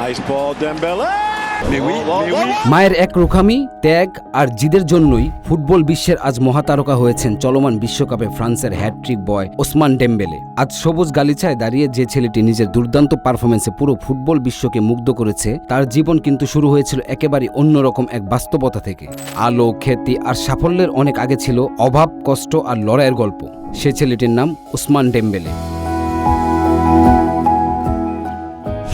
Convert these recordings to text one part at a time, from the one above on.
Nice ball, Dembele. মায়ের এক রোখামি, ত্যাগ আর জিদের জন্যই ফুটবল বিশ্বের আজ মহাতারকা হয়েছেন চলমান বিশ্বকাপে ফ্রান্সের হ্যাটট্রিক বয় ওসমান ডেম্বেলে। আজ সবুজ গালিচায় দাঁড়িয়ে যে ছেলেটি নিজের দুর্দান্ত পারফরমেন্সে পুরো ফুটবল বিশ্বকে মুগ্ধ করেছে, তার জীবন কিন্তু শুরু হয়েছিল একেবারে অন্যরকম এক বাস্তবতা থেকে। আলো, খ্যাতি আর সাফল্যের অনেক আগে ছিল অভাব, কষ্ট আর লড়াইয়ের গল্প। সে ছেলেটির নাম ওসমান ডেম্বেলে।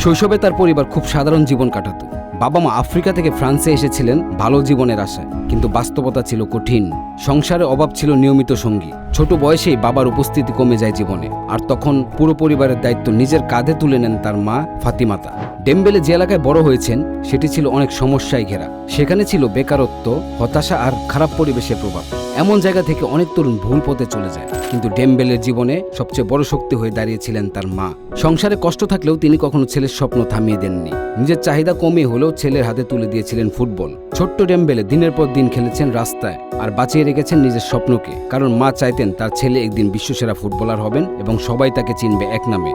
শৈশবে তার পরিবার খুব সাধারণ জীবন কাটাতো। বাবা মা আফ্রিকা থেকে ফ্রান্সে এসেছিলেন ভালো জীবনের আশায়, কিন্তু বাস্তবতা ছিল কঠিন। সংসারে অভাব ছিল নিয়মিত সঙ্গী। ছোট বয়সেই বাবার উপস্থিতি কমে যায় জীবনে, আর তখন পুরো পরিবারের দায়িত্ব নিজের কাঁধে তুলে নেন তার মা ফাতিমাতা। ডেম্বেলে যে এলাকায় বড় হয়েছেন সেটি ছিল অনেক সমস্যায় ঘেরা। সেখানে ছিল বেকারত্ব, হতাশা আর খারাপ পরিবেশের প্রভাব। এমন জায়গা থেকে অনেক তরুণ ভুল পথে চলে যায়, কিন্তু ডেম্বেলের জীবনে সবচেয়ে বড় শক্তি হয়ে দাঁড়িয়েছিলেন তার মা। সংসারে কষ্ট থাকলেও তিনি কখনো ছেলের স্বপ্ন থামিয়ে দেননি। নিজের চাহিদা কমিয়ে হলেও ছেলের হাতে তুলে দিয়েছিলেন ফুটবল। ছোট্ট ডেম্বেলে দিনের পর দিন খেলেছেন রাস্তায় আর বাঁচিয়ে রেখেছেন নিজের স্বপ্নকে, কারণ মা চাইতেন তার ছেলে একদিন বিশ্বসেরা ফুটবলার হবেন এবং সবাই তাকে চিনবে এক নামে।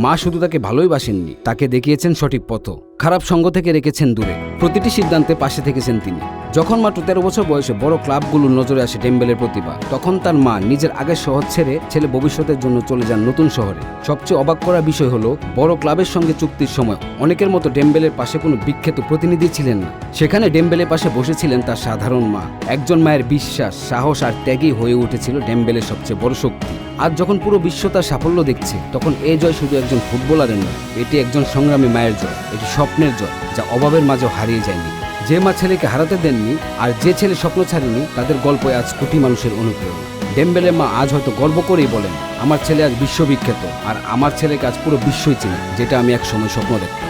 মা শুধু তাকে ভালোই বাসেননি, তাকে দেখিয়েছেন সঠিক পথ। খারাপ সঙ্গ থেকে রেখেছেন দূরে। প্রতিটি সিদ্ধান্তে পাশে থেকেছেন তিনি। যখন মাত্র 13 বছর বয়সে বড় ক্লাবগুলোর নজরে আসে ডেম্বেলের প্রতিভা, তখন তার মা নিজের আগের শহর ছেড়ে ছেলে ভবিষ্যতের জন্য চলে যান নতুন শহরে। সবচেয়ে অবাক করা বিষয় হলো, বড় ক্লাবের সঙ্গে চুক্তির সময় অনেকের মতো ডেম্বেলের পাশে কোনো বিখ্যাত প্রতিনিধি ছিলেন না। সেখানে ডেম্বেলের পাশে বসেছিলেন তার সাধারণ মা। একজন মায়ের বিশ্বাস, সাহস আর ত্যাগই হয়ে উঠেছিল ডেম্বেলের সবচেয়ে বড় শক্তি। আজ যখন পুরো বিশ্ব তার সাফল্য দেখছে, তখন এই জয় শুধু একজন ফুটবলারের নয়, এটি একজন সংগ্রামী মায়ের জয়। এটি স্বপ্নের জয়, যা অভাবের মাঝেও হারিয়ে যায়নি। যে মা ছেলেকে হারাতে দেননি আর যে ছেলে স্বপ্ন ছাড়েনি, তাদের গল্পে আজ কোটি মানুষের অনুপ্রেরণা। ডেম্বেলের মা আজ হয়তো গর্ব করেই বলেন, আমার ছেলে আজ বিশ্ববিখ্যাত, আর আমার ছেলেকে আজ পুরো বিশ্বই চিনে, যেটা আমি এক সময় স্বপ্ন দেখতাম।